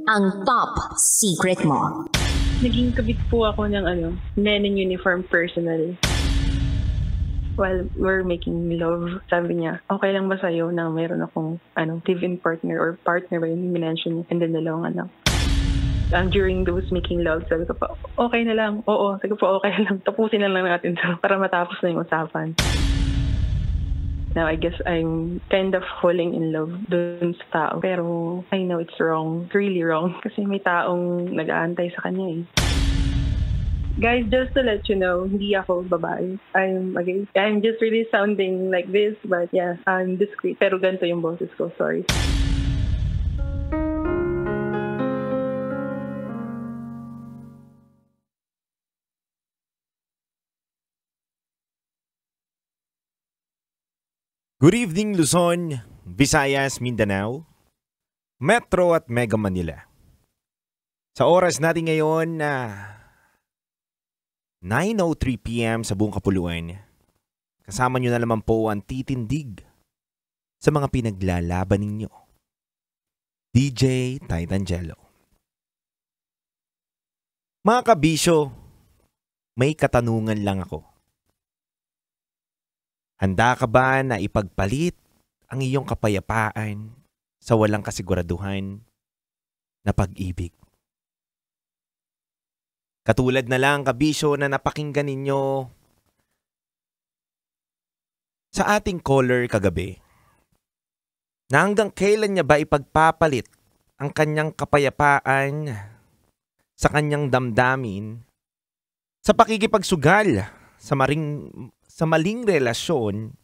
ang top secret mo. Naging kabit po ako ng linen uniform personal. While we're making love, sabi niya, okay lang ba sa'yo na mayroon akong live-in partner or partner ba yung minention niya, and then dalawang anak. During those making love, sabi ko pa, okay na lang. Oo, sabi ko pa, okay lang. Tapusin na lang natin to para matapos na yung usapan. Now, I guess I'm kind of falling in love dun sa tao. Pero I know it's wrong. It's really wrong. Kasi may taong nag-aantay sa kanya eh. Guys, just to let you know, hindi ako babae. I'm just really sounding like this, but yeah, I'm discreet. Pero ganito yung boses ko, sorry. Good evening Luzon, Visayas, Mindanao, Metro at Mega Manila. Sa oras natin ngayon na 9:03 PM sa buong kapuluan, kasama nyo na naman po ang titindig sa mga pinaglalaban ninyo. DJ Titangelo. Mga kabisyo, may katanungan lang ako. Handa ka ba na ipagpalit ang iyong kapayapaan sa walang kasiguraduhan na pag-ibig? Katulad na lang kabisyo na napakinggan ninyo sa ating caller kagabi, na hanggang kailan niya ba ipagpapalit ang kanyang kapayapaan sa kanyang damdamin sa pakikipagsugal sa maling relasyon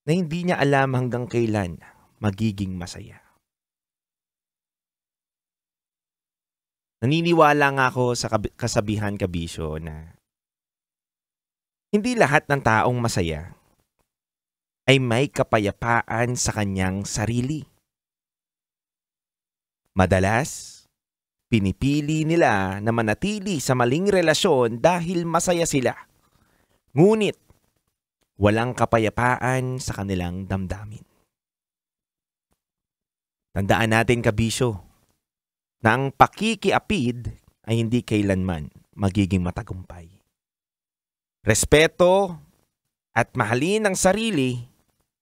na hindi niya alam hanggang kailan magiging masaya. Naniniwala nga ako sa kasabihan kabisyo na hindi lahat ng taong masaya ay may kapayapaan sa kanyang sarili. Madalas, pinipili nila na manatili sa maling relasyon dahil masaya sila. Ngunit, walang kapayapaan sa kanilang damdamin. Tandaan natin kabisyo, na ang pakikiapid ay hindi kailanman magiging matagumpay. Respeto at mahalin ang sarili,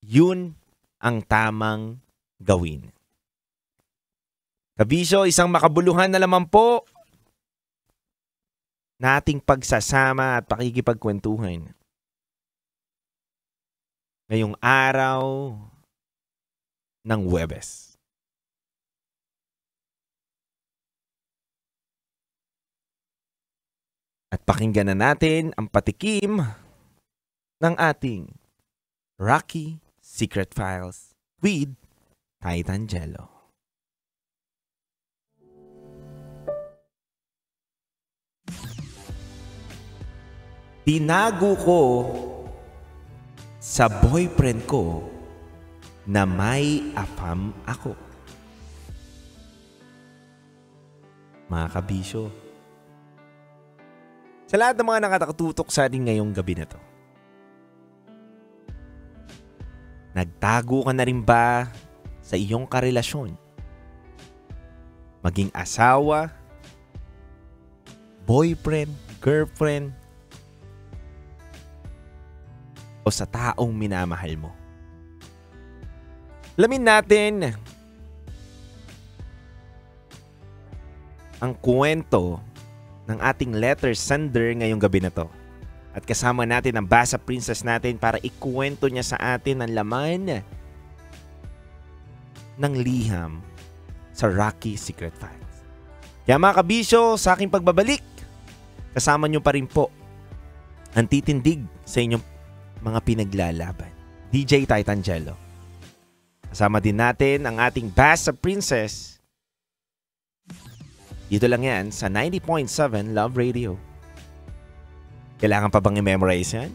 yun ang tamang gawin. Kabisyo, isang makabuluhan na naman po na ating pagsasama at pakikipagkwentuhan. Ngayong araw ng Huwebes. At pakinggan na natin ang patikim ng ating Rocky Secret Files with Titangelo. Tinago ko sa boyfriend ko na may afam ako. Mga kabisyo, sa lahat ng mga nakatutok sa atin ngayong gabi na to, nagtago ka na rin ba sa iyong karelasyon? Maging asawa, boyfriend, girlfriend, o sa taong minamahal mo. Alamin natin ang kwento ng ating letter sender ngayong gabi na to. At kasama natin ang Basa Princess natin para ikuwento niya sa atin ang laman ng liham sa Rocky Secret Files. Kaya mga kabisyo, sa aking pagbabalik, kasama niyo pa rin po ang titindig sa inyong mga pinaglalaban. DJ Titangelo. Kasama din natin ang ating Basa Princess. Dito lang yan sa 90.7 Love Radio. Kailangan pa bang i-memorize yan?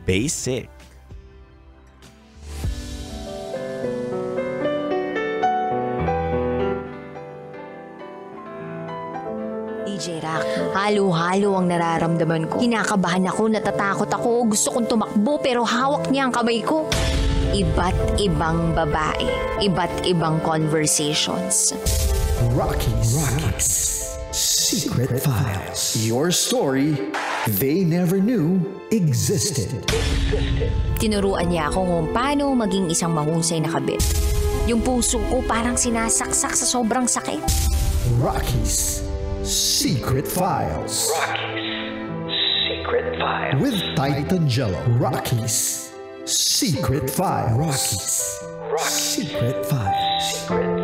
Basic. DJ Rocky, halo-halo ang nararamdaman ko. Kinakabahan ako, natatakot ako, gusto kong tumakbo pero hawak niya ang kamay ko. Iba't ibang babae, iba't ibang conversations. Rocky's Secret Files. Your story they never knew existed. Tinuruan niya ako kung paano maging isang mahusay na kabit. Yung puso ko parang sinasaksak sa sobrang sakit. Rocky's Secret Files. With Titan Jello. Rocky's Secret Files. Secret Files.